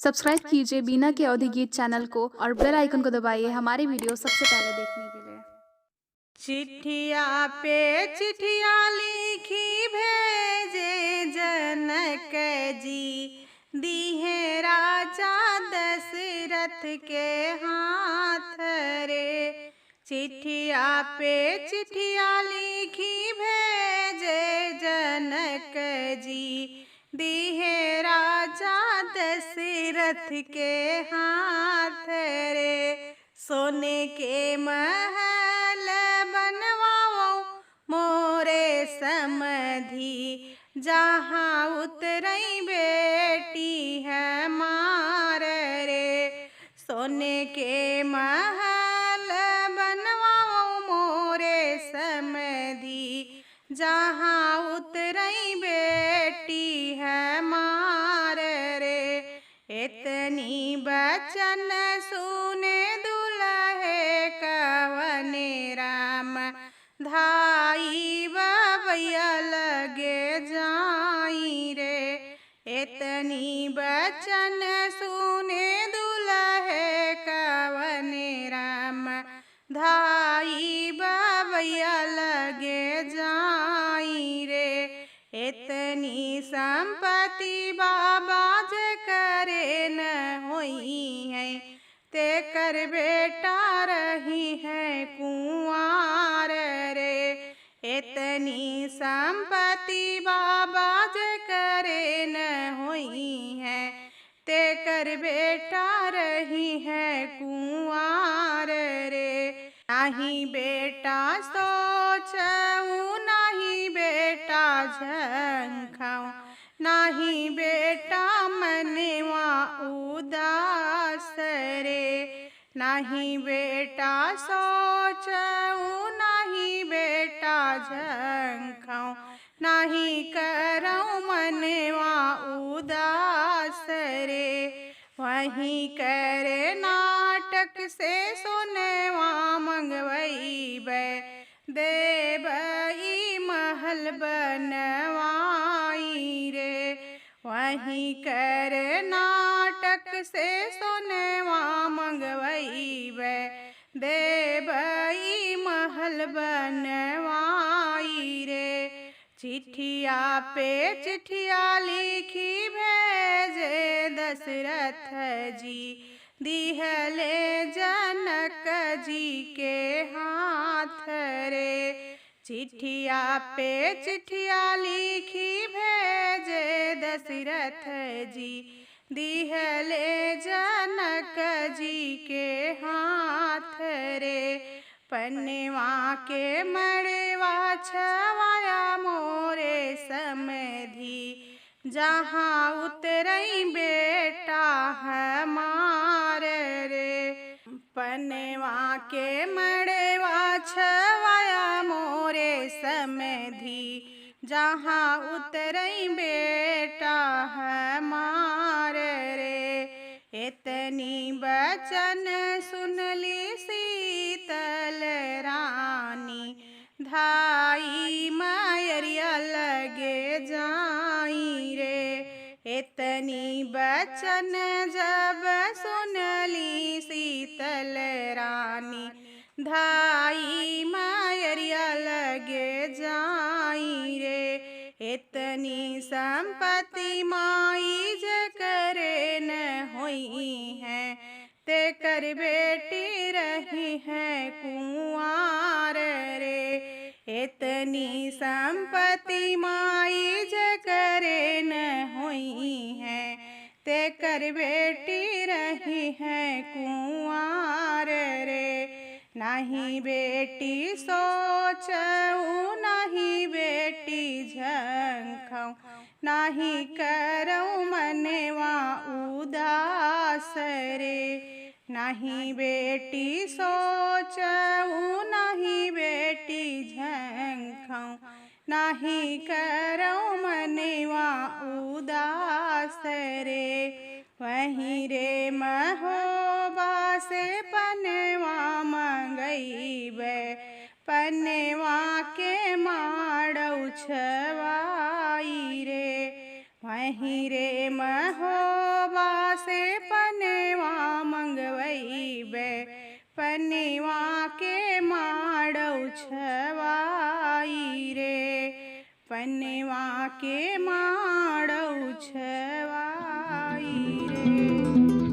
Subscribe कीजिए बीना के अवधि गीत चैनल को और बेल आइकन को दबाइए हमारी वीडियो सबसे पहले देखने के लिए। चिट्ठिया पे चिट्ठिया लिखी भेजे जनक जी, दीहे राजा दशरथ के हाथ रे। चिट्ठिया पे चिट्ठिया लिखी भेजे जनक जी, दीहे राजा दशरथ के हाथ रे। सोने के महल बनवाओ मोरे समधी, जहाँ उतरई बेटी है मार रे। सोने के महल बनवाओ मोरे समधी, जहाँ उतरई बेटी है मार रे। इतनी बचन सुने दुल्हे कवने राम, धाई बबैया लगे जाई रे। इतनी बचन सुने दुल्हे कवने राम, धाई बबैया लगे जाई रे। इतनी संपत्ति बाबा जे करे न होई है, ते कर बेटा रही है कुंवार रे। इतनी संपत्ति बाबा जे करे न होई है, ते कर बेटा रही है कुंवार रे। नाही बेटा सोचऊ, नाही बेटा झंखाऊं, नाही बेटा मनवा उदास रे। नाही बेटा सोचऊ, नाही बेटा झंखाऊं, नाही करऊं मनवा उदास रे। वहीं करे नाटक से सुनवा मंगवई बे, देवई महल बनवाई रे। वहीं करे नाटक से सुनवा मंगवई बे, देवई महल बनवाई रे। चिट्ठिया पे चिट्ठिया लिखी भेजे दशरथ जी, दिहले जनक जी के हाथ रे। चिट्ठिया पे चिट्ठिया लिखी भेजे दशरथ जी, दिहले जनक जी के हाथ रे। पन्नेवा के मड़वा छवाया मोरे समधी, जहाँ उतरई बेटा हमार रे। पन्नेवा के मड़वा छवाया मोरे समधी, जहाँ उतरई बेटा हमार रे। इतनी बचन सुनली शीतल रानी, धाई मायरिया लगे जाई रे। इतनी बचन जब सुनली शीतल रानी, धाई मायरिया लगे जाई रे। इतनी संपत्ति माई जे करे न होई है, ते कर बेटी रही है कुंवार रे। इतनी संपत्ति माई जे करे न होई है, ते कर बेटी रही है कुंवार रे। नहीं बेटी सोचऊ, नहीं बेटी झंखाऊं, नहीं करऊं मनवा उदास रे। नहीं बेटी सोचऊ, नहीं बेटी झंखाऊं, नहीं करऊं मनवा उदास रे। वहीं रे महोबा से पनवा मंगई बे, पनवा के माड़ऊ छवाई रे। वहीं रे महोबा से छवाई रे, पनवा के माड़ौ छवाई रे।